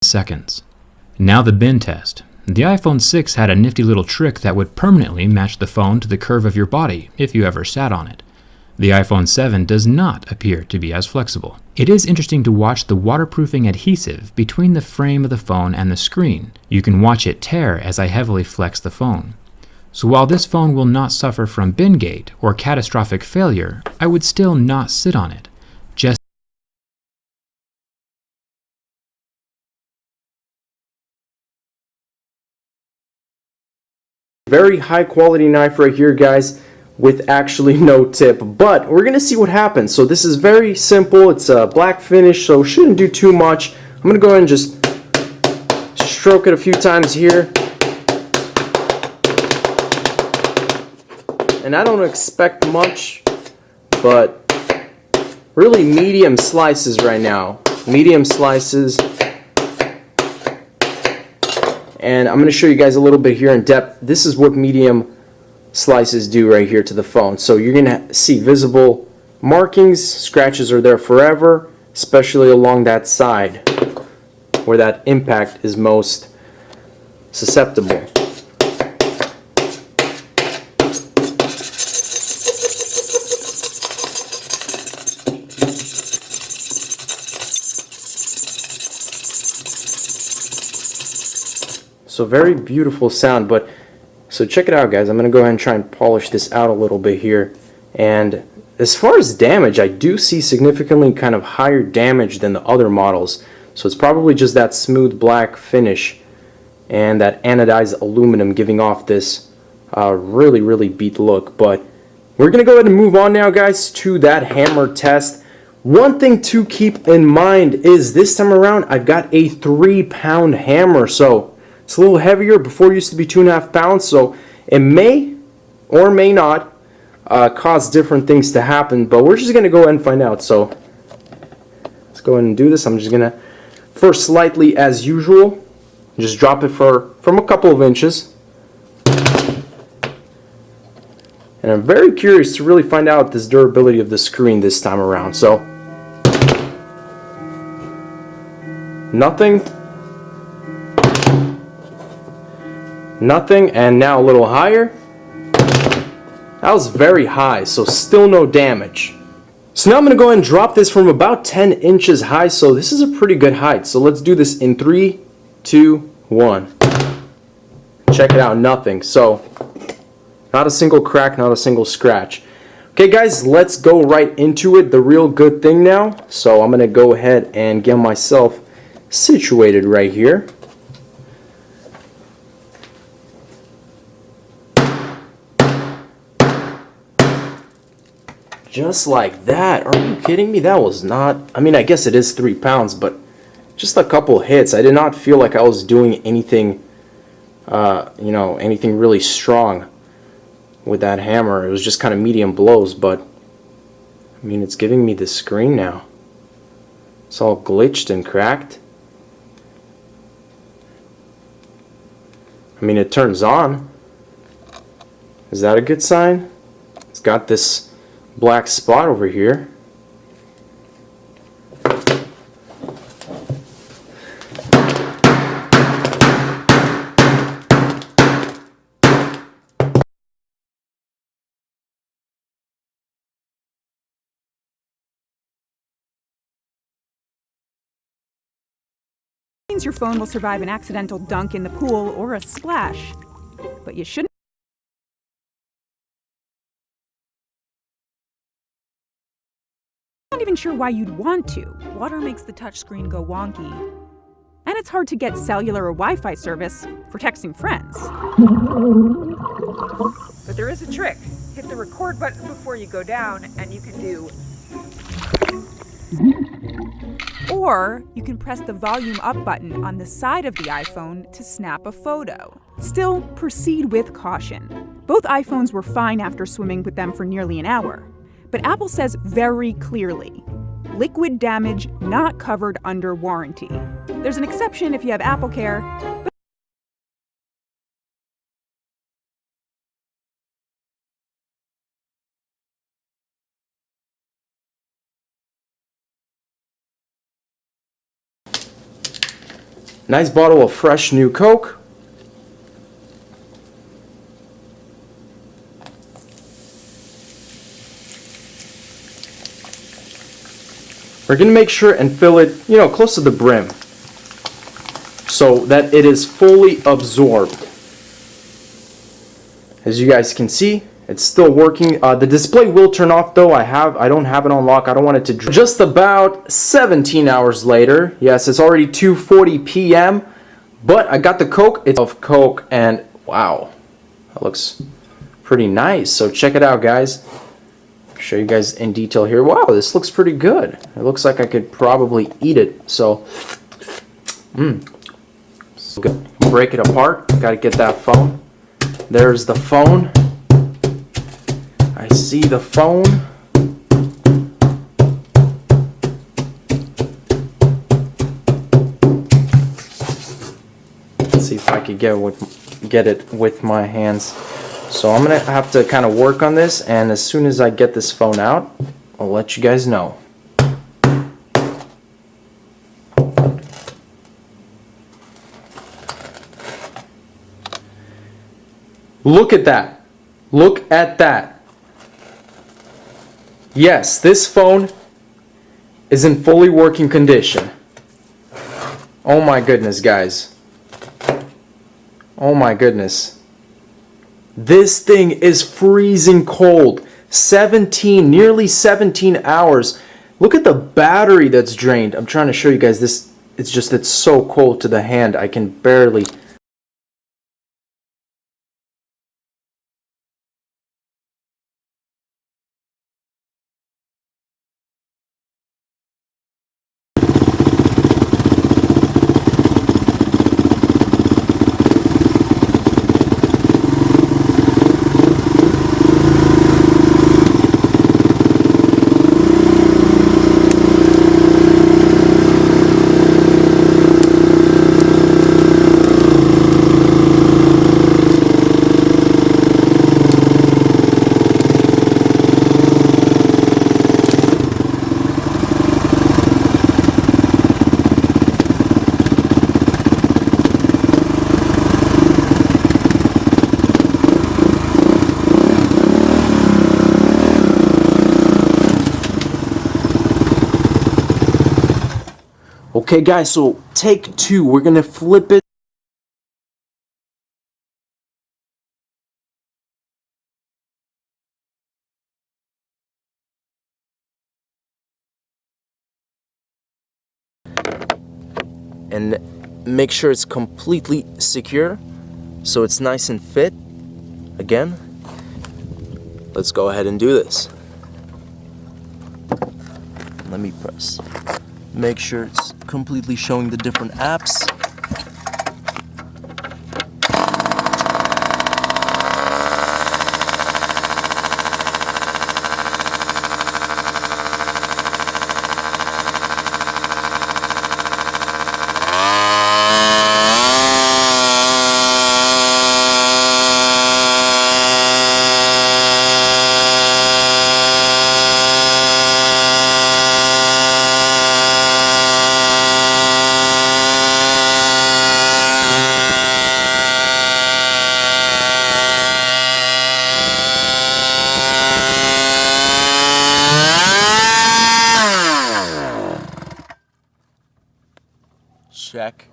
seconds. Now the bin test. The iPhone 6 had a nifty little trick that would permanently match the phone to the curve of your body if you ever sat on it. The iPhone 7 does not appear to be as flexible. It is interesting to watch the waterproofing adhesive between the frame of the phone and the screen. You can watch it tear as I heavily flex the phone. So while this phone will not suffer from bin-gate or catastrophic failure, I would still not sit on it. Just very high quality knife right here, guys, with actually no tip, but we're gonna see what happens. So this is very simple. It's a black finish, so shouldn't do too much. I'm gonna go ahead and just stroke it a few times here, and I don't expect much, but really medium slices right now, medium slices. And I'm going to show you guys a little bit here in depth. This is what medium slices do right here to the phone. So you're going to see visible markings. Scratches are there forever, especially along that side where that impact is most susceptible. So very beautiful sound, but so check it out, guys. I'm going to go ahead and try and polish this out a little bit here. And as far as damage, I do see significantly kind of higher damage than the other models. So it's probably just that smooth black finish and that anodized aluminum giving off this really beat look. But we're going to go ahead and move on now, guys, to that hammer test. One thing to keep in mind is this time around I've got a 3-pound hammer, so it's a little heavier. Before it used to be 2.5 pounds, so it may or may not cause different things to happen, but we're just going to go ahead and find out. So let's go ahead and do this. I'm just going to first slightly, as usual, just drop it from a couple of inches. And I'm very curious to really find out this durability of the screen this time around. So nothing, and now a little higher. That was very high, so still no damage. So now I'm going to go ahead and drop this from about 10 inches high, so this is a pretty good height. So let's do this in 3, 2, 1. Check it out, nothing. So not a single crack, not a single scratch. Okay, guys, let's go right into it, the real good thing now. So I'm going to go ahead and get myself situated right here. Just like that. Are you kidding me? That was not, I mean, I guess it is 3 pounds, but just a couple hits. I did not feel like I was doing anything, you know, anything really strong with that hammer. It was just kind of medium blows, but I mean, it's giving me the screen now. It's all glitched and cracked. I mean, it turns on. Is that a good sign? It's got this black spot over here. Means your phone will survive an accidental dunk in the pool or a splash, but you shouldn't. I'm not even sure why you'd want to. Water makes the touchscreen go wonky, and it's hard to get cellular or Wi-Fi service for texting friends. But there is a trick. Hit the record button before you go down, and you can do. Or you can press the volume up button on the side of the iPhone to snap a photo. Still, proceed with caution. Both iPhones were fine after swimming with them for nearly an hour. But Apple says very clearly, liquid damage not covered under warranty. There's an exception if you have AppleCare, but Nice bottle of fresh new Coke. We're going to make sure and fill it, close to the brim so that it is fully absorbed. As you guys can see, it's still working. The display will turn off though. I don't have it on lock. I don't want it to drip. Just about 17 hours later. Yes, it's already 2:40 p.m. But I got the Coke. It's of Coke, and wow, that looks pretty nice. So check it out, guys. Show you guys in detail here. Wow, this looks pretty good. It looks like I could probably eat it. So, so good. Break it apart. Got to get that phone. There's the phone. I see the phone. Let's see if I could get it with my hands. So I'm gonna have to kind of work on this, and as soon as I get this phone out, I'll let you guys know. Look at that. Look at that. Yes, this phone is in fully working condition. Oh my goodness, guys. Oh my goodness. This thing is freezing cold. Nearly 17 hours. Look at the battery that's drained. I'm trying to show you guys this. It's so cold to the hand. I can barely. Okay guys, so take two. We're gonna flip it. And make sure it's completely secure so it's nice and fit. Again, let's go ahead and do this. Let me press. Make sure it's completely showing the different apps. Check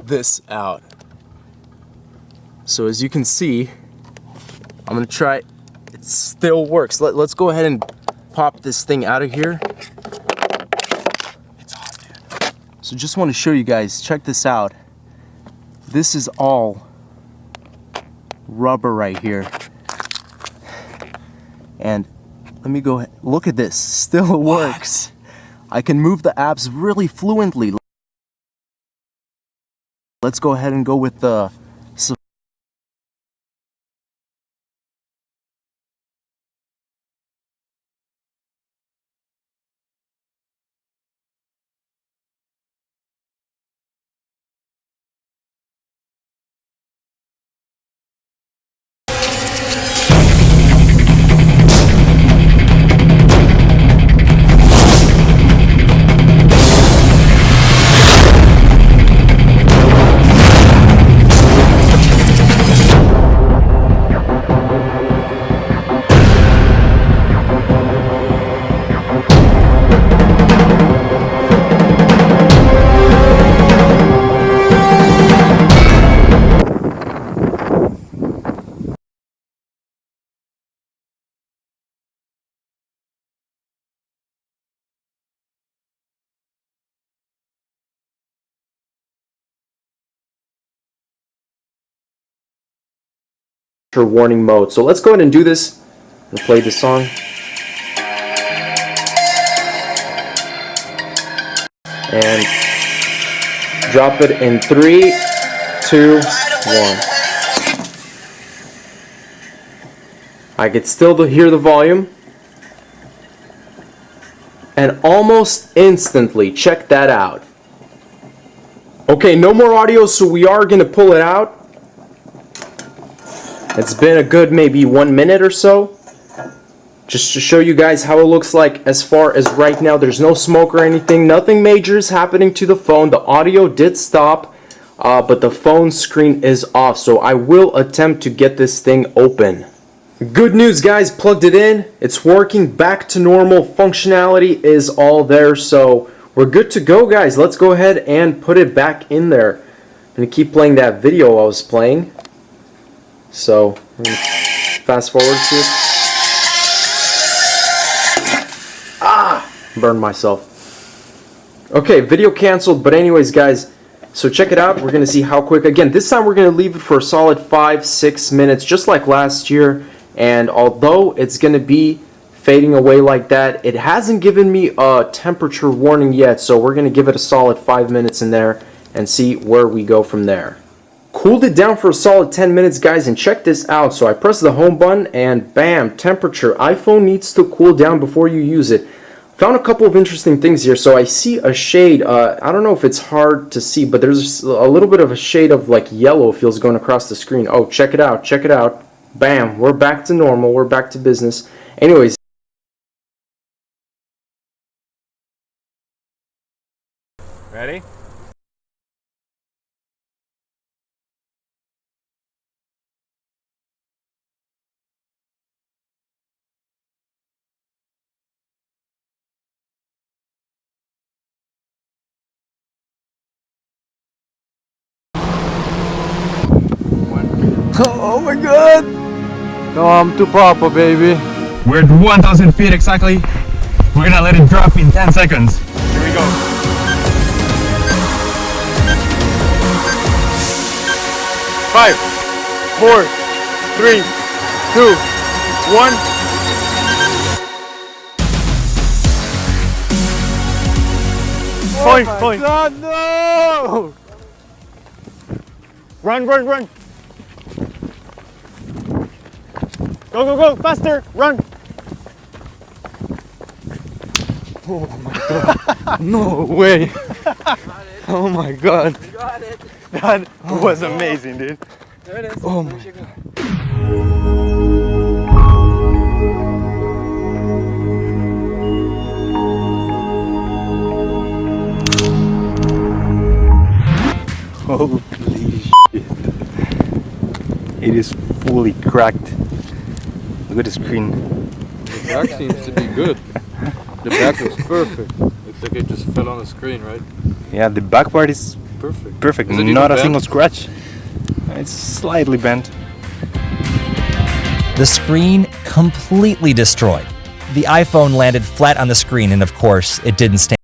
this out. So as you can see, I'm gonna try. It still works. Let's go ahead and pop this thing out of here. It's hot, dude. So just want to show you guys. Check this out. This is all rubber right here. And let me go ahead. Look at this. Still works. I can move the apps really fluently. Let's go ahead and go with the warning mode. So let's go ahead and do this and play the song. And drop it in 3, 2, 1. I could still hear the volume. And almost instantly, check that out. Okay, no more audio, so we are going to pull it out. It's been a good maybe 1 minute or so. Just to show you guys how it looks like as far as right now. There's no smoke or anything. Nothing major is happening to the phone. The audio did stop, but the phone screen is off. So I will attempt to get this thing open. Good news, guys. Plugged it in. It's working. Back to normal. Functionality is all there. So we're good to go, guys. Let's go ahead and put it back in there. I'm going to keep playing that video I was playing. So I'm going to fast forward to it. Burned myself. Okay, video canceled, but anyways, guys, so check it out. We're going to see how quick. Again, this time we're going to leave it for a solid 5-6 minutes, just like last year. And although it's going to be fading away like that, it hasn't given me a temperature warning yet, so we're going to give it a solid 5 minutes in there and see where we go from there. Cooled it down for a solid 10 minutes, guys, and check this out. So I press the home button and bam, temperature. iPhone needs to cool down before you use it. Found a couple of interesting things here. So I see a shade, I don't know if it's hard to see, but there's a little bit of a shade of like yellow feels going across the screen. Oh, check it out, check it out. Bam, we're back to normal, we're back to business. Anyways. Ready? Oh my god! No, I'm too proper, baby. We're at 1,000 feet exactly. We're gonna let it drop in 10 seconds. Here we go. 5, 4, 3, 2, 1. Point, point. God, no! Run, run, run. Go, go, go, faster, run. Oh my god. No way. Oh my god. You got it. That was amazing, dude. There it is. Oh There my you go. Holy shit. It is fully cracked. Look at the screen. The back seems to be good. The back was perfect. Looks like it just fell on the screen, right? Yeah, the back part is Perfect. perfect. Is it even Not a bent? single scratch. It's slightly bent. The screen completely destroyed. The iPhone landed flat on the screen, and of course, it didn't stand.